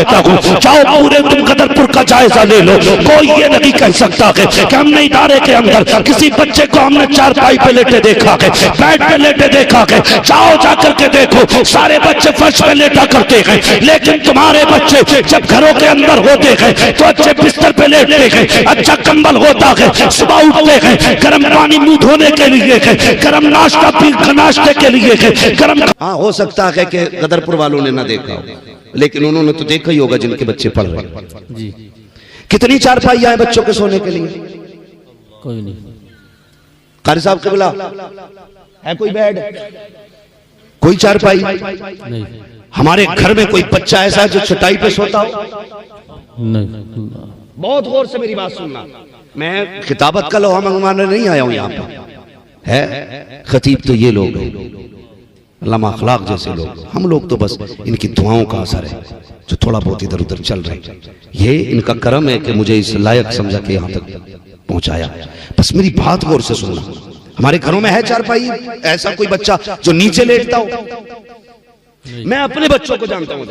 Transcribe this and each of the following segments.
कहता हूँ, जाओ पूरे तुम गदरपुर का जायजा ले लो। कोई ये नहीं कह सकता है कि हमने इदारे के अंदर किसी बच्चे को हमने चारपाई पे लेटे देखा है, बेड पे लेटे देखा है। जाओ जाकर के देखो, सारे बच्चे फर्श पे लेटा करते हैं, लेकिन तुम्हारे बच्चे जब घरों के अंदर होते हैं तो अच्छे बिस्तर पे लेटते हैं, अच्छा कंबल होता है, सुबह उठते हैं, गर्म पानी मुंह धोने के लिए है, गर्म नाश्ते के लिए है, गर्म। हाँ, हो सकता है कि गदरपुर वालों ने ना देखा हो, लेकिन उन्होंने तो देखा ही होगा जिनके बच्चे पढ़ रहे हैं जी। कितनी चारपाइयां हैं बच्चों के सोने के लिए? कोई नहीं। कारी साहब क़िबला है कोई बेड, कोई चारपाई नहीं। हमारे घर में कोई बच्चा ऐसा है जो चटाई पे सोता हो? नहीं। बहुत गौर से मेरी बात सुनना, मैं खिताबत का लोहा मंगवाने नहीं आया हूं यहाँ पे। है खतीब तो ये लोग हैं, अल्लामा अखलाक जैसे लोग। हम लोग तो बस इनकी दुआओं का असर है जो थोड़ा बहुत इधर उधर चल रहे हैं। ये इनका करम है कि मुझे इस लायक समझा के यहाँ तक पहुंचाया। बस मेरी बात गौर से सुनना, हमारे घरों में है चारपाई, ऐसा कोई बच्चा जो नीचे लेटता हो? मैं अपने बच्चों को जानता हूं,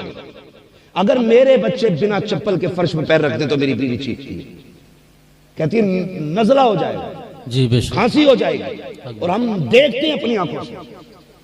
अगर मेरे बच्चे बिना चप्पल के फर्श में पैर रखते तो मेरी बीवी चीखती है, कहती है नजला हो जाएगा जी, बेशक खांसी हो जाएगी। और हम देखते हैं अपनी आंखों से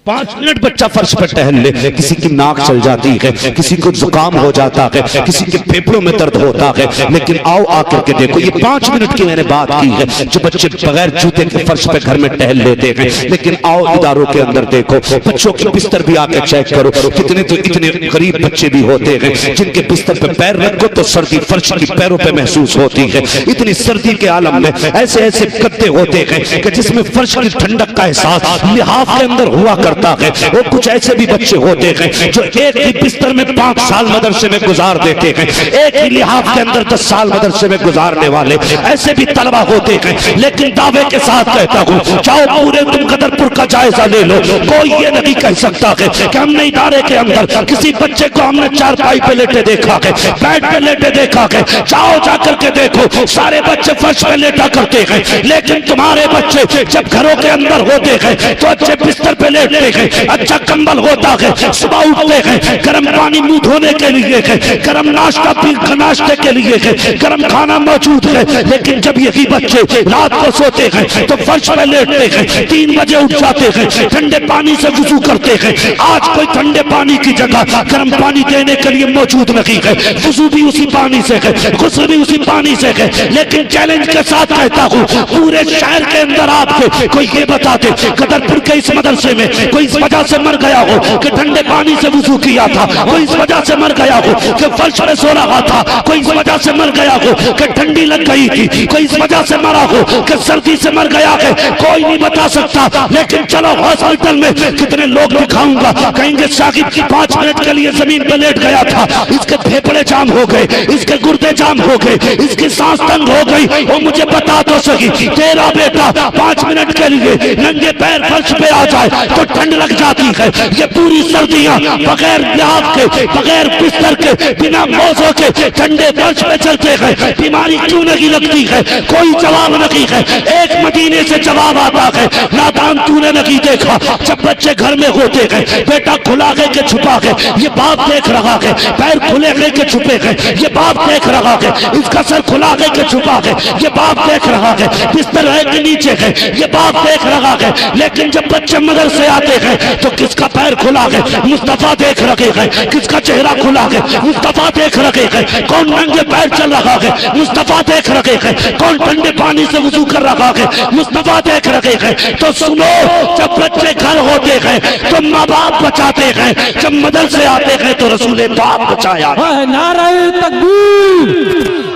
5 मिनट बच्चा फर्श पर टहल ले, किसी की नाक चल जाती है, किसी को जुकाम हो जाता है, किसी के फेफड़ों में दर्द होता है, लेकिन आओ आकर के देखो, ये 5 मिनट की मैंने बात की है जो बच्चे बगैर जूते के फर्श पे घर में टहल लेते हैं। लेकिन आओ इदारों के अंदर देखो, बच्चों के बिस्तर भी आकर चेक करो, कितने तो इतने गरीब बच्चे भी होते हैं जिनके बिस्तर पे पैर रखो तो सर्दी फर्श की पैरों पे महसूस होती है। इतनी सर्दी के आलम में ऐसे ऐसे गद्दे होते हैं कि जिसमें फर्श की ठंडक का एहसास लिहाफ के अंदर हुआ करता है। वो कुछ ऐसे भी बच्चे होते हैं जो एक ही बिस्तर में 5 साल मदरसे में गुजार देते हैं, एक ही लिहाफ के अंदर 10 साल मदरसे में गुजारने वाले ऐसे भी तलबा होते हैं। लेकिन दावे के साथ कहता हूँ, जाओ पूरे तुम गदरपुर का जायजा ले लो। कोई ये नहीं कह सकता है कि हमने इदारे के अंदर किसी बच्चे को हमने चारपाई पे लेटे देखा है, बेड पे लेटे देखा है। जाओ जाकर के देखो, सारे बच्चे फर्श पे लेटा करते हैं, लेकिन तुम्हारे बच्चे जब घरों के अंदर होते हैं तो अच्छे बिस्तर पे लेटते हैं, अच्छा कंबल होता है, सुबह उठते हैं, गर्म पानी मुंह धोने के लिए है, गर्म नाश्ते के लिए है, गर्म खाना मौजूद है। लेकिन जब यही बच्चे रात को सोते हैं तो फर्श पे लेटते हैं, 3 बजे उठ जाते हैं, ठंडे पानी से वुजू करते हैं। आज कोई ठंडे पानी की जगह गर्म पानी देने के लिए मौजूद नहीं है, वुजू भी उसी पानी से है, गुस्ल भी उसी पानी से है। लेकिन चैलेंज के साथ कहता हूँ, पूरे शहर के अंदर आपके कोई ये बता दे गदरपुर के इस मदरसे में कोई इस वजह से मर गया हो कि ठंडे पानी से वुजू किया था, कोई इस वजह से मर गया हो कि फर्श पे सो रहा था, कोई इस वजह से मर गया हो कि ठंडी लग गई थी, कोई इस वजह से मरा हो कि सर्दी से मर गया है, कोई नहीं बता सकता। लेकिन चलो हॉस्पिटल में कितने लोग दिखाऊंगा, कहेंगे साकिब की 5 मिनट के लिए जमीन पे लेट गया था, इसके फेफड़े जाम हो गए, इसके गुर्दे जाम हो गए, इसकी सांस तंग हो गई। वो मुझे बता तो सही, तेरा बेटा 5 मिनट के लिए नंगे पैर फर्श पे आ जाए तो ठंड लग जाती है। ये पूरी सर्दियां बगैर लिहाफ के, बगैर बिस्तर के, बिना मौसों के ठंडे फर्श पे चलते हैं, बीमारी क्यों नहीं लगती है? कोई जवाब नहीं है। एक मदीने से जवाब आता है, नादान तूने नहीं देखा, जब बच्चे घर में होते हैं बेटा खुला के छुपा के, ये बाप देख रहा है, पैर खुले के छुपे हैं, ये बाप देख रहा है, इसका सर खुला के छुपा के, ये बाप देख रहा है, बिस्तर है कि नीचे है, ये बाप देख रहा है। लेकिन जब बच्चे मदरसे आते हैं तो किसका पैर खुला है? मुस्तफा देख रखे हैं। किसका चेहरा खुला है? मुस्तफा देख रखे हैं। कौन नंगे पैर चल रहा है? मुस्तफा देख रखे हैं। कौन ठंडे पानी से वुजू कर रहा है? मुस्तफा देख रखे हैं। तो सुनो, जब बच्चे घर होते हैं तो माँ बाप बचाते हैं, जब मदरसे आते हैं तो रसूल पाक बचाया। नारे तकबीर,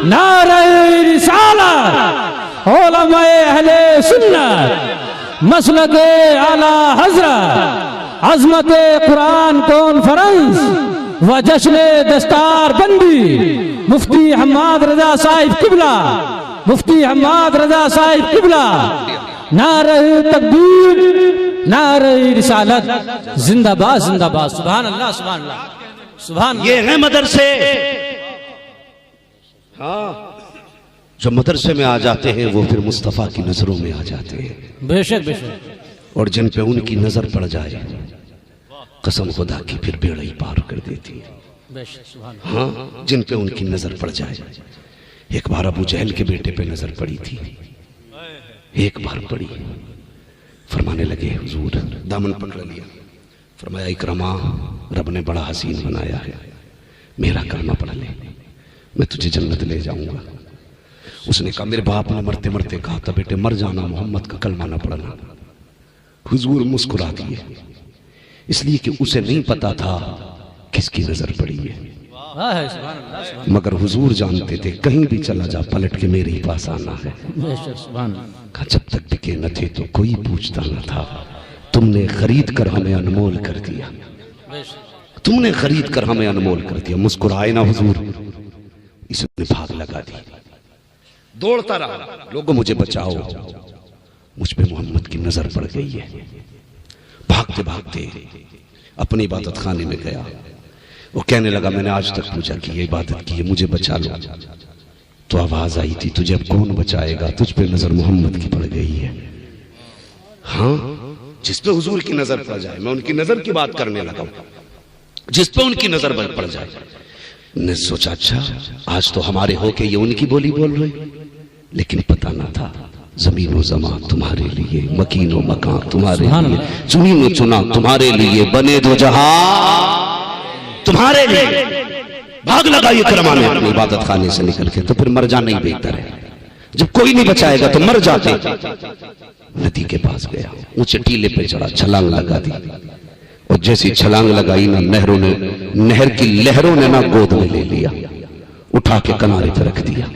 नारे रिसालत, उलमाए अहले सुन्नत, मसलके आला हजरत, अजमत कुरान कॉन्फ्रेंस व जश्न दस्तार बंदी, मुफ्ती हम्माद रजा साहिब क़िबला, मुफ्ती हम्माद रजा साहिब क़िबला, नारे तकबीर, नारे रिसालत, जिंदाबाद जिंदाबाद। सुभान अल्लाह, सुभान अल्लाह, सुभान। ये है मदरसे। हाँ, जो मदरसे में आ जाते हैं वो फिर मुस्तफ़ा की नजरों में आ जाते हैं। बेशक बेशक। और जिन पे उनकी नजर पड़ जाए कसम खुदा की फिर बेड़ा ही पार कर देती है। बेशक सुभान अल्लाह। हाँ, जिन पे उनकी नजर पड़ जाए। एक बार अबू जहल के बेटे पे नजर पड़ी थी, एक बार पड़ी, फरमाने लगे हुजूर, दामन पकड़ लिया, फरमाया इकरमा, रब ने बड़ा हसीन बनाया है, मेरा कलमा पढ़ ले, मैं तुझे जन्नत ले जाऊंगा। उसने कहा, मेरे बाप ने मरते मरते कहा था बेटे मर जाना, मोहम्मद का कलमा ना पढ़ना। हुजूर मुस्कुरा दिए, इसलिए कि उसे नहीं पता था किसकी नजर पड़ी है, सुभान अल्लाह। मगर हुजूर जानते थे कहीं भी चला जा पलट के मेरे ही पास आना है। बेशक सुभान अल्लाह। कहा, जब तक बिके न थे तो कोई पूछता न था, तुमने खरीद कर हमें अनमोल कर दिया, बेशक तुमने खरीद कर हमें अनमोल कर दिया। मुस्कुराए ना हुजूर, इसने भाग लगा दी, दौड़ता रहा, लोगों मुझे बचाओ, मुझ पे मोहम्मद की नजर पड़ गई है। भागते भागते अपनी इबादत खाने में गया, वो कहने लगा मैंने आज तक पूजा की है, इबादत की है, मुझे बचा लो। तो आवाज आई थी, तुझे अब कौन बचाएगा, तुझ पे नजर मोहम्मद की पड़ गई है। हाँ, जिस पे हुजूर की नजर पड़ जाए, मैं उनकी नजर की बात करने लगा, जिस पे उनकी नजर पड़ जाए। ने सोचा अच्छा आज तो हमारे होके ये उनकी बोली बोल रहे, लेकिन पता ना था जमीन व जमा तुम्हारे लिए, मकीन व मकान तुम्हारे लिए, चुनी व चुना तुम्हारे लिए, बने दो जहां तुम्हारे लिए। भाग लगा ये करमाने अपनी इबादत खाने से निकल के, तो फिर मर जाना ही बेहतर है। जब कोई नहीं बचाएगा तो मर जाते। नदी के पास गया, ऊंचे टीले पे चढ़ा, छलांग लगा दी, और जैसी छलांग लगाई ना, नहर की लहरों ने ना गोद में ले लिया, उठा के किनारे पे रख दिया।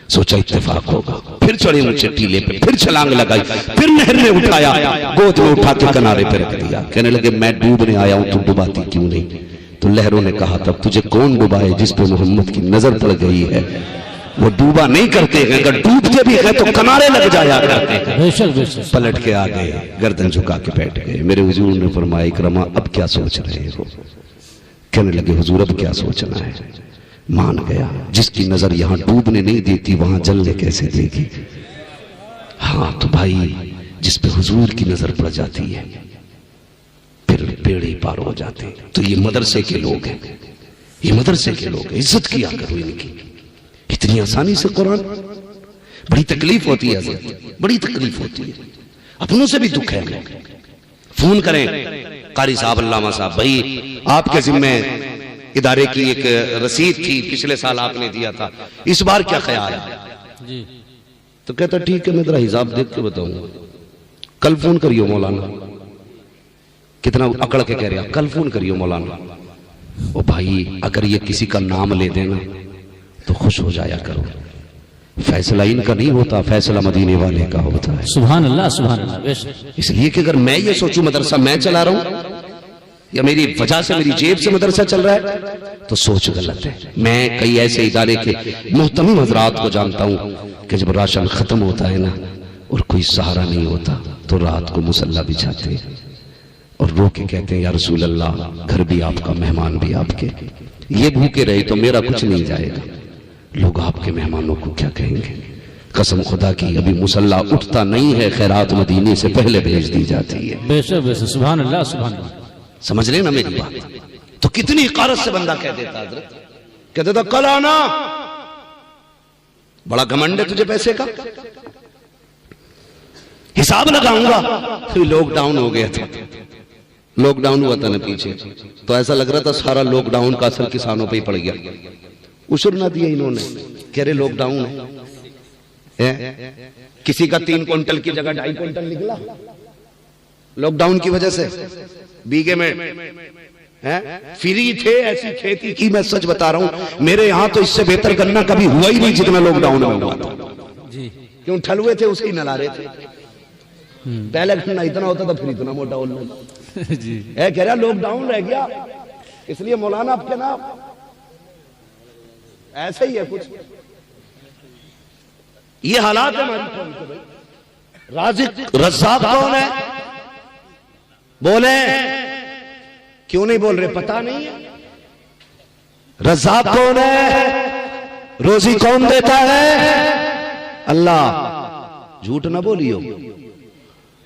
सोचा इत्तेफाक होगा, फिर चढ़े ऊंचे टीले पे, फिर छलांग लगाई, फिर नहर ने उठाया, गोद में उठा के किनारे पे रख दिया। कहने लगे मैं डूबने आया हूं, तू डुबाती क्यों नहीं? तो लहरों ने कहा तब तुझे कौन डुबाए, जिस पे मोहम्मद की नजर पड़ गई है वो डूबा नहीं करते हैं, अगर डूबते भी है तो किनारे लग जाया करते हैं। बेशक बेशक। पलट के आ गए, गर्दन झुका के बैठ गए। मेरे हुजूर ने फरमाया इकरमा अब क्या सोच रहे हो? कहने लगे हुजूर अब क्या सोचना है। मान गया, जिसकी नजर यहां डूबने नहीं देती वहां जलने कैसे देगी। हाँ तो भाई, जिस पे हुजूर की नजर पड़ जाती है फिर पेड़ ही पार हो जाते हैं। तो ये मदरसे के लोग हैं, ये मदरसे के लोग, इज्जत किया करो इनकी। इतनी आसानी से कुरान, बड़ी तकलीफ होती है, बड़ी तकलीफ होती है, अपनों से भी दुख है। फोन करें कारी साहब, अल्लामा साहब, भाई आपके जिम्मे इदारे की एक रसीद थी, पिछले साल आपने दिया था, इस बार क्या ख्याल है जी? तो कहता ठीक है मैं तेरा हिसाब देख के बताऊंगा, कल फोन करियो मौलाना। कितना अकड़ के कह रहे हैं, कल फोन करियो मौलाना। ओ भाई अगर ये किसी का नाम ले देना तो खुश हो जाया करो, फैसला इनका नहीं होता, फैसला मदीने वाले का होता है। सुभान अल्लाह सुभान अल्लाह। बेशक। इसलिए कि अगर मैं ये सोचूं मदरसा मैं चला रहा हूं या मेरी वजह से, मेरी जेब से मदरसा चल रहा है, तो सोच गलत है। मैं कई ऐसे इदारे के मुहतमिम हजरात को जानता हूं कि जब राशन खत्म होता है ना और कोई सहारा नहीं होता तो रात को मुसल्ला बिछाते हैं और रो के कहते हैं या रसूल अल्लाह, घर भी आपका, मेहमान भी आपके, ये भूखे रहे तो मेरा कुछ नहीं जाएगा, लोग आपके मेहमानों को क्या कहेंगे। कसम खुदा की अभी मुसल्ला उठता नहीं है, खैरात मदीने से पहले भेज दी जाती है। बेशक बेशक। सुभान अल्लाह सुभान अल्लाह। समझ रहे ना मेरी बात? तो कितनी इकारत से बंदा कह देता, हजरत कह देता कल आना, बड़ा घमंड है तुझे पैसे का, हिसाब लगाऊंगा। फिर लॉकडाउन हो गया था, लॉकडाउन हुआ था ना पीछे, तो ऐसा लग रहा था सारा लॉकडाउन का असर किसानों पे ही पड़ गया। उशर ना दिया इन्होंने, कह रहे लॉकडाउन है, किसी का 3 क्विंटल की जगह 2.5 क्विंटल निकला लॉकडाउन की वजह से। बीघे में फ्री थे, ऐसी खेती की, मैं सच बता रहा हूं, मेरे यहां तो इससे बेहतर गन्ना कभी हुआ ही नहीं जितना लॉकडाउन में हुआ था जी। क्यों ठलुए थे उसे ही नला रहे थे। पहले गन्ना इतना होता था फिर इतना मोटा होना जी। कह रहा लॉकडाउन रह गया, इसलिए मौलाना आपके नाम ऐसे ही है कुछ। ये हालात है हमारी कौम के भाई। राज़िक रज़्ज़ाक़ कौन है? बोले क्यों नहीं बोल रहे? पता नहीं है। रज़्ज़ाक़ कौन है? रोजी कौन देता है? अल्लाह। झूठ ना बोलियो,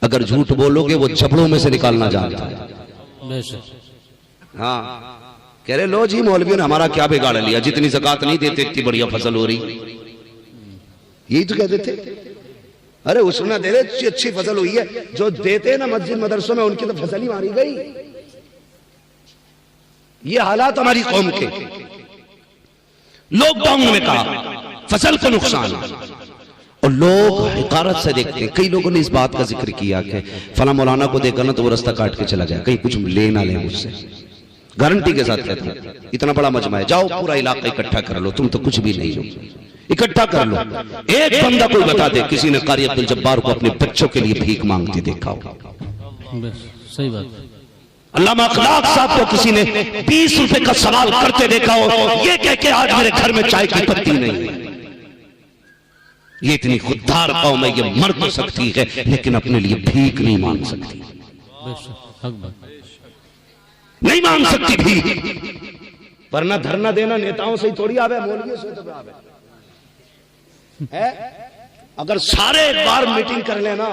अगर झूठ बोलोगे वो जबड़ों में से निकालना जानता है। बेशक। हाँ कह रहे लो जी मौलवियों ने हमारा क्या बिगाड़ लिया, जितनी ज़कात नहीं देते इतनी बढ़िया फसल हो रही। यही तो कहते थे। अरे उसने दे रहे अच्छी फसल हुई है, जो देते ना मस्जिद मदरसों में उनकी तो फसल ही मारी गई। ये हालात हमारी कौम के। लॉकडाउन में कहा फसल को नुकसान और लोग हिकारत से देखते हैं। कई लोगों ने इस बात का जिक्र किया कि फला मौलाना को देखा ना तो वो रास्ता काट के चला जाए, कहीं कुछ ले ना ले मुझसे। गारंटी के साथ कहते हैं इतना बड़ा मजमा है, जाओ पूरा इलाका इकट्ठा कर लो, तुम तो कुछ भी नहीं हो, इकट्ठा कर लो। एक बंदा कोई बता दे किसी ने कारी अब्दुल जब्बार को अपने बच्चों के लिए भीख मांगते देखा हो? सही बात। अल्लामा अखलाक साहब को किसी ने 20 रुपए का सवाल करते देखा हो, ये कह के आज मेरे घर में चाय की पत्ती नहीं है। ये इतनी खुददार कौम है, ये मर तो सकती है लेकिन अपने लिए भीख नहीं मांग सकती, नहीं मांग सकती भीख। वरना धरना देना नेताओं से ही थोड़ी आवे, मौलवियों से तो आवे है। अगर सारे एक बार मीटिंग कर लेना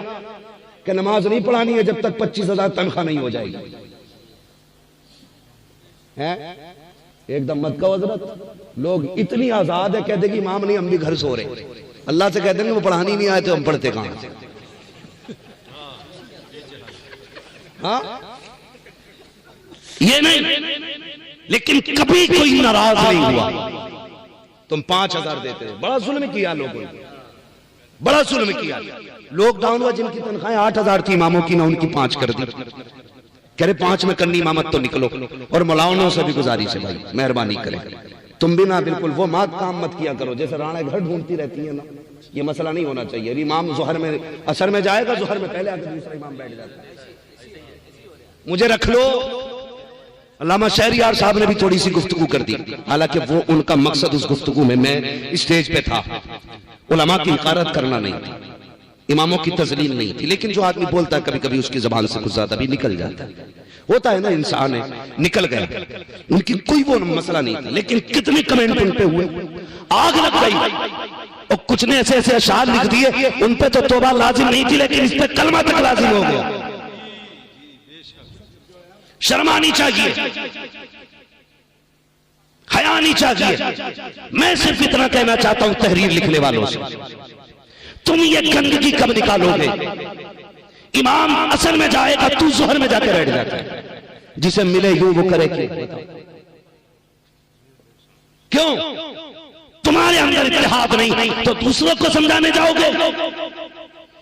कि नमाज नहीं पढ़ानी है जब तक 25,000 तनख्वाह नहीं हो जाएगी, है एकदम मत कहो हजरत। लोग इतनी आजाद है, कहते कि इमाम नहीं हम भी घर सो रहे। अल्लाह से कहते हैं वो पढ़ानी नहीं आए तो हम पढ़ते कहां से? हाँ ये नहीं, लेकिन कभी कोई नाराज नहीं हुआ। तुम 5,000 देते हो, बड़ा जुल्म किया लोगों ने, बड़ा जुल्म किया। लॉकडाउन हुआ जिनकी तनख्वाहें 8,000 थी इमामों की, ना उनकी 5 कर दी। कह रहे 5 में करनी इमामत तो निकलो। और मौलानों से भी गुजारिश है भाई मेहरबानी करें, तुम भी ना बिल्कुल वो काम मत किया करो जैसे राणा घर ढूंढती रहती है ना। ये मसला नहीं होना चाहिए। इमाम जोहर में असर में जाएगा, जोहर में पहले आकर दूसरा इमाम बैठ जाता है। मुझे रख लो। अल्लामा शहरियार साहब ने भी थोड़ी सी गुफ्तगू कर दी, हालांकि वो उनका मकसद उस गुफ्तगू में, मैं स्टेज पे था, उलमा की हिकारत करना नहीं थी, इमामों की तजलील नहीं थी। लेकिन जो आदमी बोलता है कभी कभी उसकी जबान से कुछ ज्यादा भी निकल जाता है, होता है ना, इंसान है, निकल गया। उनकी कोई वो मसला नहीं था, लेकिन कितने कमेंट उन पे हुए, आग लग गई। और कुछ ने ऐसे ऐसे अशार लिख दिए, उन पे तो तौबा लाजिम नहीं थी लेकिन इस पे कलमा तक लाजिम हो गया। शर्म आनी चाहिए, हया आनी चाहिए। मैं सिर्फ इतना कहना चाहता हूं तहरीर लिखने वालों से, तुम ये गंदगी कब निकालोगे? इमाम असर में जाएगा, तू जोहर में जाकर बैठ जाता है, जिसे मिले यूं वो करे क्यों? तुम्हारे अंदर इत्तेहाद नहीं तो दूसरों को समझाने जाओगे?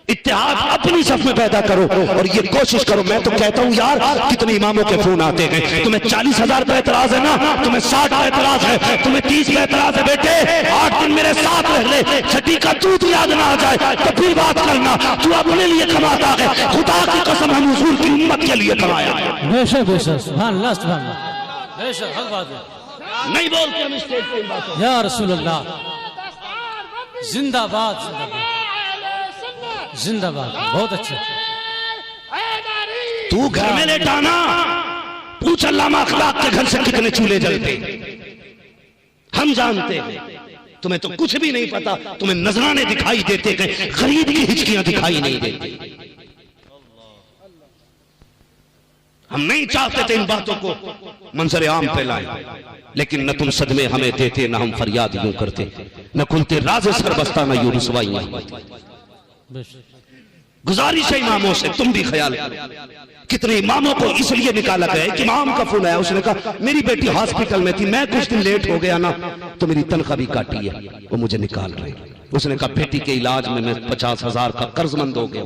इत्तेहाद अपनी सफ में पैदा करो और ये कोशिश करो। मैं तो कहता हूं यार, कितने इमामों के फोन आते हैं, तुम्हें 40,000 पे एतराज है ना, तुम्हें 60 पे एतराज है, तुम्हें 30 पे एतराज है, बेटे 8 दिन मेरे साथ रह ले, छठी का दूध याद ना आ जाए तो फिर बात करना। तू अपने लिए कमाता है, खुदा की कसम हम हुजूर की उम्मत के लिए कमाया है। बेशक बेशक, सुभान अल्लाह, सुभान अल्लाह, बेशक हक बात है। नहीं बोलते हम स्टेज पे इन बातों। या रसूल अल्लाह, जिंदाबाद जिंदाबाद जिंदाबाद, बहुत अच्छा। तू घर में लेटाना, पूछ अल्लामा अखलाक के घर से कितने चूल्हे जलते, हम जानते हैं। तुम्हें तो कुछ भी नहीं पता, तुम्हें नजराने दिखाई देते गए, खरीद की हिचकियां दिखाई नहीं देती। हम नहीं चाहते थे इन बातों को मंजर आम पे लाए, लेकिन न तुम सदमे हमें देते, न हम फरियाद यूं करते, न खुलते राज सर बस्ता, न यूं रुसवाइयां। गुजारिश है इमामों से, तुम भी ख्याल करो। कितने इमामों को इसलिए निकाला गया कि इमाम का फोन आया, उसने कहा मेरी बेटी हॉस्पिटल में थी, मैं कुछ दिन लेट हो गया ना तो मेरी तनख्वाह भी काटी है, वो मुझे निकाल रहे। उसने कहा बेटी के इलाज में मैं 50,000 का कर्जमंद हो गया,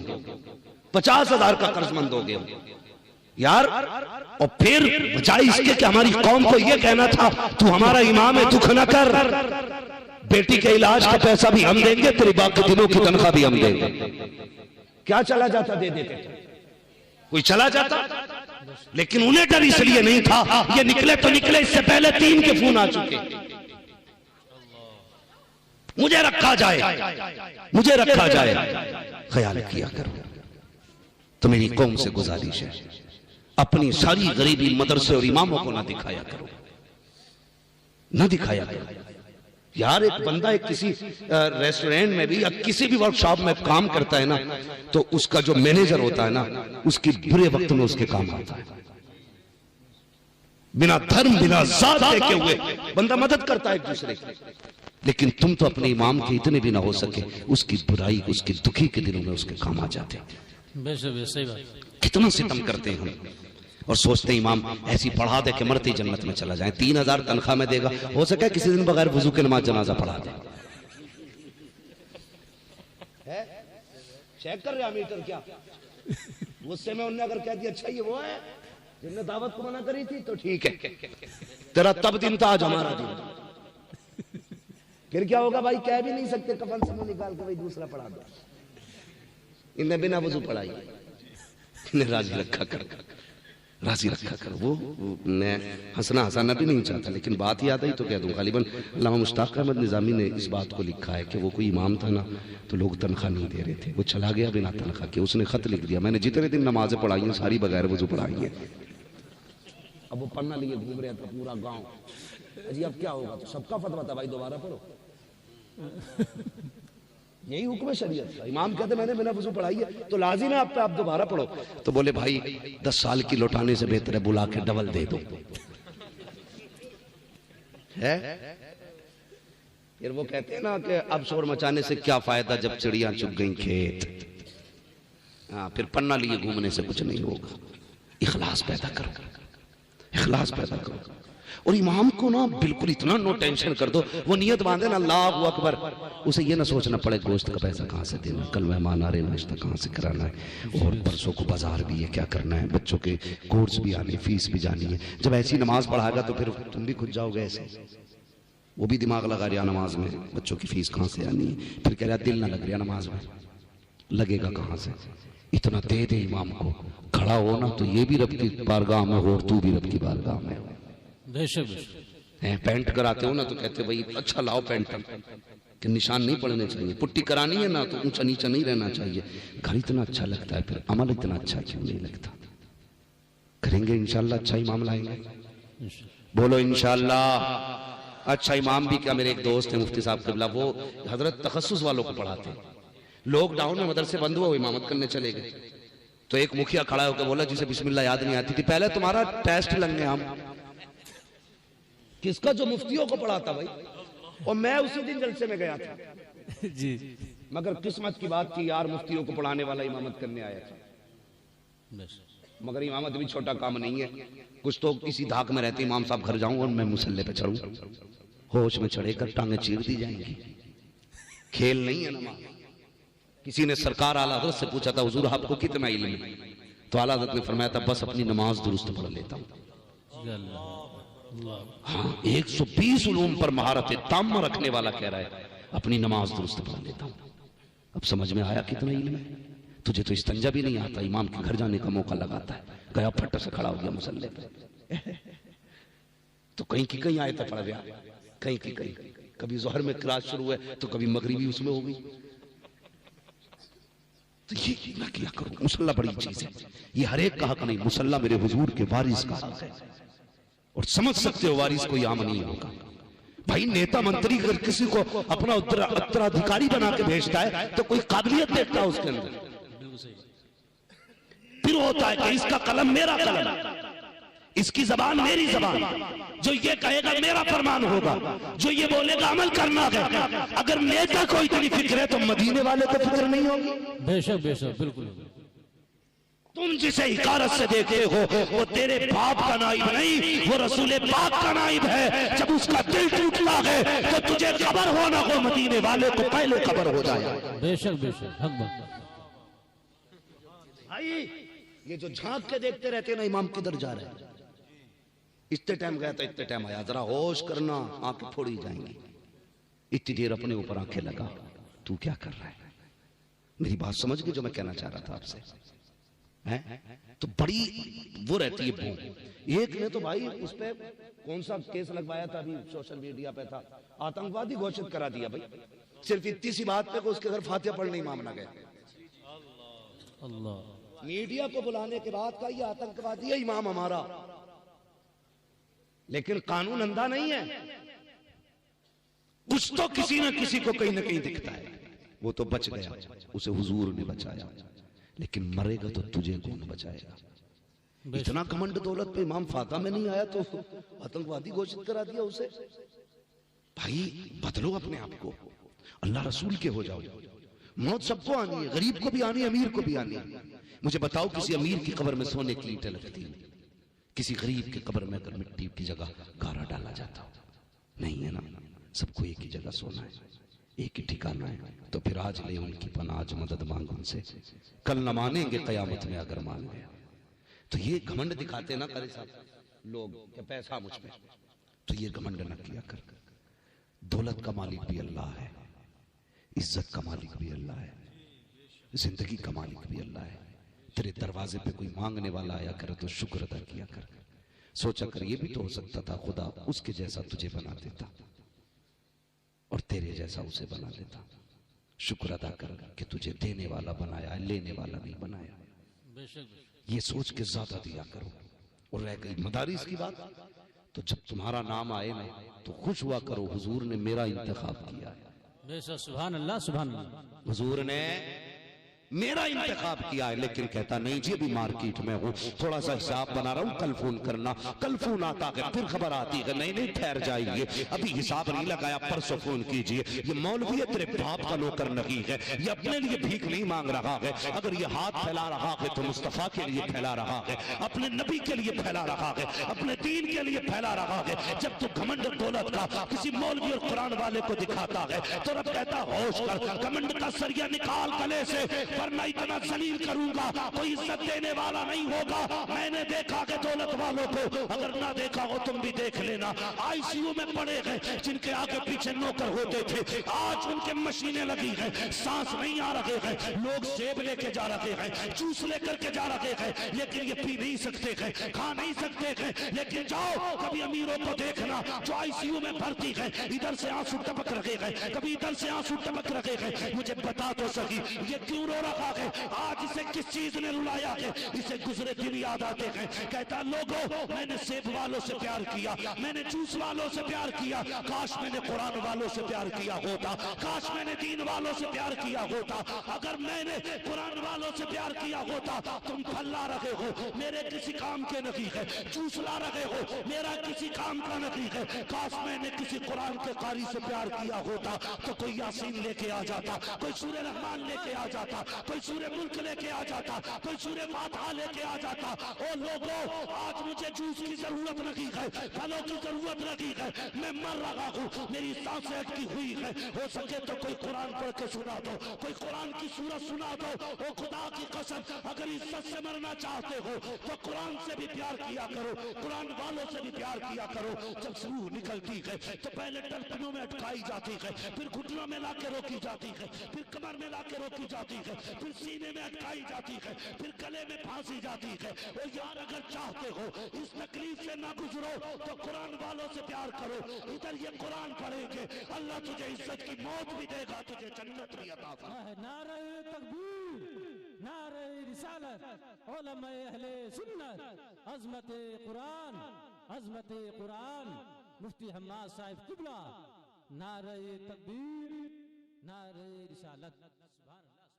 50,000 का कर्जमंद हो गया यार। और फिर बजाय इसके कि हमारी कौम को यह कहना था तू हमारा इमाम है, दुख न कर, बेटी के इलाज का पैसा भी हम देंगे, तेरे बाकी दिनों की तनख्वाह भी हम देंगे। क्या चला जाता दे देते, कोई चला जाता, लेकिन उन्हें डर इसलिए नहीं था, ये निकले तो निकले, इससे पहले 3 के फोन आ चुके, मुझे रखा जाए, मुझे रखा जाए। ख्याल किया करो। तो मेरी कौम से गुजारिश है, अपनी सारी गरीबी मदरसे और इमामों को ना दिखाया करो, ना दिखाया करो यार। एक बंदा एक किसी रेस्टोरेंट में भी या किसी भी वर्कशॉप में काम करता है ना, तो उसका जो मैनेजर होता है ना, उसकी बुरे वक्त में उसके काम आता है। बिना धर्म बिना जात देखे हुए बंदा मदद करता है एक दूसरे की। लेकिन तुम तो अपने इमाम के इतने भी ना हो सके, उसकी बुराई उसके दुखी के दिनों में उसके काम आ जाते। बेशक सही बात। कितना सितम करते हैं हम, और सोचते हैं इमाम ऐसी पढ़ा दे कि मरते ही जन्नत में चला जाए, 3000 तनख्वाह में देगा, हो सके किसी दिन बगैर वजू के नमाज जनाजा पढ़ा दे। चेक कर रहे मीटर क्या उससे में उन्होंने अगर कह दिया अच्छा ये वो है जिनने दावत को मना करी थी तो ठीक है, तेरा तब दिन था आज हमारा दिन। फिर क्या होगा भाई, कह भी नहीं सकते कफन से मुंह निकाल के भाई दूसरा पढ़ा दो। इन्हें बिना वजू पढ़ाई, इन्हें राजी रखा कर, राजी रखा कर। वो मैं हंसना हंसाना भी नहीं चाहता, लेकिन बात याद आई तो कह दूं। गालिबन अल्लामा मुश्ताक अहमद निज़ामी ने इस बात को लिखा है कि वो कोई इमाम था ना, तो लोग तनख्वाह नहीं दे रहे थे, वो चला गया बिना तनख्वाह के। उसने खत लिख दिया, मैंने जितने दिन नमाजें पढ़ाई हैं सारी बगैर वजू पढ़ाई हैं। अब वो पढ़ना लिए घूम रहा था पूरा गाँव, अजी अब क्या होगा, तो सबका फतवा था भाई दोबारा पढ़ो। यही हुक्म है शरीयत का। इमाम कहते मैंने बिना वजू पढ़ाई है तो लाजिम है आप पे, आप दोबारा पढ़ो। तो बोले भाई 10 साल की लौटाने से बेहतर है बुला के डबल दे दो। है फिर वो कहते हैं ना कि अब शोर मचाने से क्या फायदा जब चिड़ियां चुग गई खेत। हाँ, फिर पन्ना लिए घूमने से कुछ नहीं होगा। इखलास पैदा करो, इखलास पैदा करो। और इमाम को ना बिल्कुल इतना नो टेंशन कर दो, वो नियत बांधे ना अल्लाहु अकबर, उसे ये ना सोचना पड़े गोश्त का पैसा कहाँ से देना, कल मेहमान आ रहे नाश्ता कहाँ से कराना है, और परसों को बाजार भी है क्या करना है, बच्चों के कोर्स भी आने, फीस भी जानी है। जब ऐसी नमाज पढ़ाएगा तो फिर तुम भी खुद जाओगे ऐसे। वो भी दिमाग लगा रहा नमाज में, बच्चों की फीस कहाँ से आनी है, फिर कह रहा दिल ना लग रहा नमाज में, लगेगा कहाँ से। इतना दे दे इमाम को, खड़ा हो ना तो ये भी रब की बारगाह में हो और तू भी रब की बारगाह में हो। बेशक पेंट कराते हो ना तो कहते भाई अच्छा लाओ पेंट, कि निशान नहीं पड़ने चाहिए। पुट्टी करानी है ना तो ऊंचा नीचा नहीं रहना चाहिए। घर इतना अच्छा लगता है, फिर अमल इतना अच्छा क्यों नहीं लगता। करेंगे इंशाल्लाह, अच्छा इमाम लाएंगे, बोलो इंशाल्लाह। अच्छा इमाम भी क्या, मेरे एक दोस्त है मुफ्ती साहब किबला, वो हजरत तखस्सुस वालों को पढ़ाते हैं। लॉकडाउन में मदरसे बंद हुआ, वो इमामत करने चले गए। तो एक मुखिया खड़ा होकर बोला जिसे बिस्मिल्लाह याद नहीं आती थी, पहले तुम्हारा टेस्ट लेंगे हम। किसका? जो मुफ्तियों को पढ़ाता भाई। और मैं उसी दिन जलसे में गया था जी, मगर किस्मत की बात थी यार, मुफ्तियों को पढ़ाने वाला इमामत करने आया था। मगर इमामत भी छोटा काम नहीं है। कुछ तो इसी धाक में रहते इमाम साहब घर जाऊं और मैं मुसल्ले पे चढ़ूं, होश में चढ़ेकर टांगे चीर दी जाएंगी। खेल नहीं है नमाज। किसी ने सरकार आला हज़रत से पूछा था हुजूर आपको कितना इल्म है, तो आला हज़रत ने फरमाया था बस अपनी नमाज दुरुस्त पढ़ लेता हूं। हाँ, 120 उलूम पर महारत ताम रखने वाला कह रहा है अपनी नमाज दुरुस्त पढ़ लेता हूं। अब समझ में आया कितना इल्म है। तुझे तो इस्तंजा भी नहीं आता, इमाम के घर जाने का मौका लगाता है, गया फट से खड़ा हो गया मुसल्ले पे। तो कहीं की कहीं आयत पढ़ गया, कहीं की कहीं, कभी जोहर में क्लास शुरू है तो कभी मगरिबी उसमें हो गई। तो ये ना किया करो, मुसल्ला बड़ी चीज है। ये हर एक का हक नहीं, मुसल्ला मेरे हुजूर के वारिस का हक है। और समझ सकते हो वारिस कोई आम नहीं होगा भाई। नेता मंत्री अगर किसी को अपना उत्तराधिकारी बना के भेजता है तो कोई काबिलियत देखता है उसके अंदर। फिर होता है कि इसका कलम मेरा कलम, इसकी जबान मेरी जबान, जो ये कहेगा मेरा फरमान होगा, जो ये बोलेगा अमल करना है। अगर नेता को इतनी फिक्र है तो मदीने वाले को फिक्र नहीं होगी। बेशक बेशक बिल्कुल। तुम जिसे हिकारत से देखते हो वो तेरे बाप का नाइब नहीं, वो रसूल पाक का नाइब है। जब उसका दिल टूटता है तो तुझे खबर हो ना हो, मदीने वाले को पहले खबर हो जाए। बेशक बेशक हक बात। भाई ये जो झांक के देखते रहते ना इमाम किधर जा रहे हैं, इतने टाइम गया था इतने टाइम आया, जरा होश करना, आंखें फोड़ी जाएंगी। इतनी देर अपने ऊपर आंखें लगा, तू क्या कर रहा है। मेरी बात समझ गई जो मैं कहना चाह रहा था आपसे है? तो बड़ी वो रहती है भूख। एक ने तो भाई उस पे कौन सा केस लगवाया था, अभी सोशल मीडिया पे था, आतंकवादी घोषित करा दिया भाई, सिर्फ इतनी सी बात पे को उसके घर फातिहा पढ़ने इमाम ना गए। अल्लाह, मीडिया को बुलाने के बाद का ये आतंकवादी है इमाम हमारा, लेकिन कानून अंधा नहीं है। कुछ तो किसी न किसी को कहीं ना कहीं दिखता है। वो तो बच गया, उसे हुजूर ने बचाया, लेकिन मरेगा तो तुझे कौन बचाएगा। इतना घमंड दौलत पे इमाम फाता में नहीं आया तो आतंकवादी घोषित करा दिया उसे। भाई बदलो अपने आप को, अल्लाह रसूल के हो जाओ। मौत सबको आनी है, गरीब को भी आनी है, अमीर को भी आनी है। मुझे बताओ किसी अमीर की कब्र में सोने की ईंटें लगती हैं, किसी गरीब की कब्र में अगर मिट्टी की जगह गारा डाला जाता हो? नहीं है ना। सबको एक ही जगह सोना है, एक ही ठिकाना है। तो फिर आज ले उनकी पनाह, आज मदद मांग उनसे, कल न मानेंगे कयामत में अगर मान गया। तो ये घमंड दिखाते ना करे साहब लोग कि पैसा मुझ में, तो ये घमंड न किया कर। दौलत का मालिक भी अल्लाह है, इज्जत का मालिक भी अल्लाह है, जिंदगी का मालिक भी अल्लाह है। तेरे दरवाजे पे कोई मांगने वाला आया करे तो शुक्र अदा किया कर। सोचा कर ये भी तो हो सकता था खुदा उसके जैसा तुझे बना देता और तेरे जैसा उसे बना देता। शुक्र अदा कर कि तुझे देने वाला बनाया, लेने वाला नहीं बनाया। ये सोच के ज्यादा दिया करो। और रह गई मदारिस की बात, तो जब तुम्हारा नाम आए ना तो खुश हुआ करो, हुजूर ने मेरा इंतखाब किया है। बेशक, सुभान अल्लाह, सुभान अल्लाह। हुजूर ने मेरा इंतखाब किया है। लेकिन कहता नहीं जी अभी मार्केट में हूँ, थोड़ा सा हिसाब बना रहा हूँ, कल फोन करना। कल फोन आता है, फिर खबर आती है, नहीं नहीं ठहर जाइए, अभी हिसाब नहीं लगाया, परसों फोन कीजिए। ये मौलवी है, तेरे बाप का नौकर नहीं है, ये अपने लिए भीख नहीं मांग रहा है। अगर ये हाथ फैला रहा है तो मुस्तफा के लिए फैला रहा है, अपने नबी के लिए फैला रहा है, अपने दीन के लिए फैला रहा है। जब तू घमंड दौलत का किसी मौलवी और कुरान वाले को दिखाता है तो रब कहता होश कर, घमंड का सरिया निकाल गले से, वरना इतना जलील करूंगा कोई इज्जत देने वाला नहीं होगा। मैंने देखा कि दौलत वालों को, अगर ना देखा हो तुम भी देख लेना, आईसीयू में पड़े गए जिनके आगे पीछे नौकर होते थे, आज उनके मशीनें लगी हैं, सांस नहीं आ रहे हैं, लोग सेब लेके जा रहे हैं, जूस लेकर के जा रहे हैं, लेकिन ये पी नहीं सकते हैं, खा नहीं सकते हैं। लेकिन जाओ कभी अमीरों को देखना जो आईसीयू में भर्ती है, इधर से आंसू टपक रहे हैं, कभी इधर से आंसू टपक रहे हैं। मुझे बता तो सही ये क्यों रो रहा है? आज इसे किस चीज ने रुलाया है? इसे गुजरे दिन याद आते हैं। कहता लोगों मैंने सेब वालों से प्यार किया, मैंने जूस वालों से प्यार किया, काश मैंने कुरान वालों से प्यार किया होता, काश मैंने दीन वालों से प्यार किया होता। अगर मैंने कुरान वालों से प्यार किया होता, तुम फल ला रहे हो मेरे किसी काम के नहीं है, जूस ला रहे हो मेरा किसी काम का नहीं है। काश मैंने किसी कुरान के कारी से प्यार किया होता तो कोई यासीन लेके आ जाता, कोई सूरह रहमान लेके आ जाता, कोई सूरह मुल्क लेके आ जाता, कोई सूरह फातिहा लेके आ जाता। ओ लोगों आज मुझे जूस की जरूरत नहीं है, फलों की जरूरत नहीं है, मैं मर रहा हूँ, मेरी सांसें अटकी हुई है। हो सके तो कोई कुरान पढ़ के सुना दो, कोई कुरान की सूरत सुना दो। ओ खुदा की कसम अगर इज्जत से मरना चाहते हो तो कुरान से भी प्यार किया करो, कुरान वालों से भी प्यार किया करो। जब रूह निकलती है तो पहले टलपनों में अटकाई जाती है, फिर घुटनों में लाके रोकी जाती है, फिर कमर में लाके रोकी जाती है, फिर सीने में अटकाई जाती है, फिर गले में फांसी जाती है। और यार अगर चाहते हो इस तकलीफ से ना गुजरो तो कुरान वालों से प्यार करो। इधर ये कुरान पढ़ेंगे, अल्लाह तुझे इज्जत की मौत भी देगा, तुझे जन्नत भी अता फरमाएगा। नारे तकबीर, नारे रिसालत, उलमाए अहले सुन्नत, अज़मत कुरान, अज़मत कुरान, मुफ्ती हम्माद साहिब किबला, नारे तकबीर, नारे रिसालत। सुभान अल्लाह।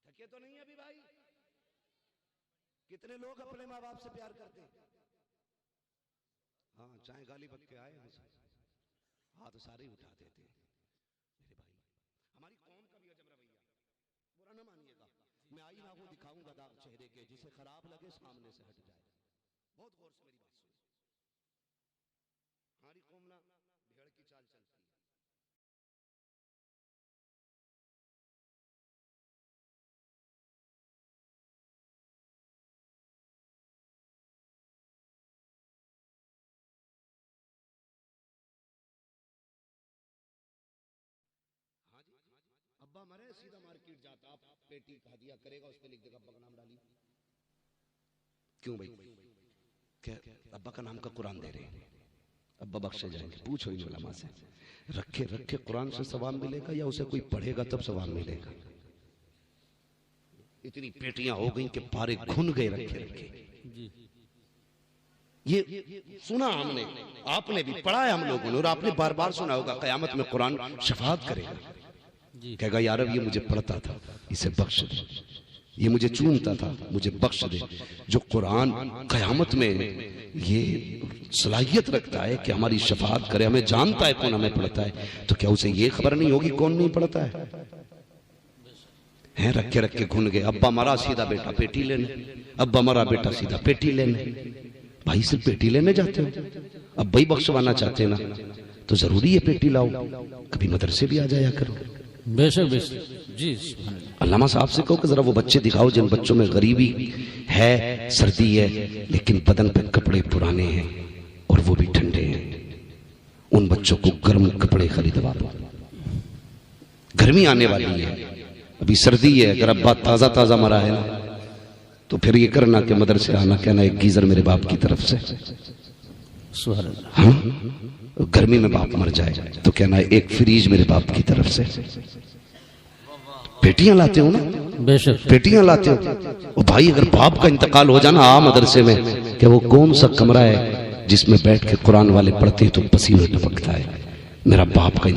थके तो नहीं अभी भाई? कितने लोग अपने माँ बाप से प्यार करते हैं? हाँ चाहे गाली बक के आए हाथ सारे उठा देते हैं। मेरे भाई हमारी कौम का भी अजब रवैया, बुरा ना मानिएगा, मैं आई ना हूं दिखाऊंगा दाग चेहरे के, जिसे खराब लगे सामने से हट जाए। बहुत गौर से मेरी बात सुनो, हमारी कौम ना भेड़ की चाल चलती है। हाँ जी, अब्बा मरे सीधा मार्केट जाता, आप पेटी का हदिया करेगा, उस पे लिख देगा अब्बा का नाम डाली। क्यों भाई? क्या अब्बा का नाम का कुरान दे रहे हैं, अब्बा बख्शे जाएंगे। पूछो इन उलमा से, रखे रखे कुरान से सवाब मिलेगा या उसे कोई पढ़ेगा तब सवाब मिलेगा? इतनी पेटियां हो गई कि पारे घुन गए रखे रखे। ये सुना हमने, आपने भी पढ़ा है हम लोगों ने, और आपने बार बार सुना होगा क़यामत में कुरान शफाअत करेगा, कहेगा यार अब ये मुझे पढ़ता था, इसे बख्श दो। ये मुझे चूमता था, मुझे बख्श दे। जो कुरान क़यामत में ये सलाहियत रखता है कि हमारी शफाअत करे, हमें जानता है कौन हमें पढ़ता है, तो क्या उसे ये खबर नहीं होगी कौन नहीं पढ़ता है? हैं रख के घुन गए, अब्बा मरा सीधा बेटा पेटी लेने, अब्बा मरा बेटा सीधा पेटी लेने। भाई सिर्फ पेटी लेने जाते हो, अब भाई बख्शवाना चाहते ना तो जरूरी है पेटी लाओ, कभी मदरसे भी आ जाया करो। बेशक बेशक जी। अल्लामा साहब से कहो कि जरा वो बच्चे दिखाओ जिन बच्चों में गरीबी है, सर्दी है, लेकिन बदन पे कपड़े पुराने हैं और वो भी ठंडे हैं। उन बच्चों को गर्म कपड़े खरीदवा दो, गर्मी आने वाली है, अभी सर्दी है। अगर अब्बा ताजा ताजा मरा है ना तो फिर ये करना कि मदरसे आना, कहना एक गीजर मेरे बाप की तरफ से। हाँ? गर्मी में बाप मर जाए तो कहना है एक फ्रीज मेरे बाप की तरफ से। पेटियां लाते हो ना, बेशक पेटियां लाते हो। ओ भाई अगर बाप का इंतकाल हो जाना आ मदरसे में, कि वो कौन सा कमरा है जिसमें बैठ के कुरान वाले पढ़ते हैं तो पसीना टपकता है, मेरा बाप का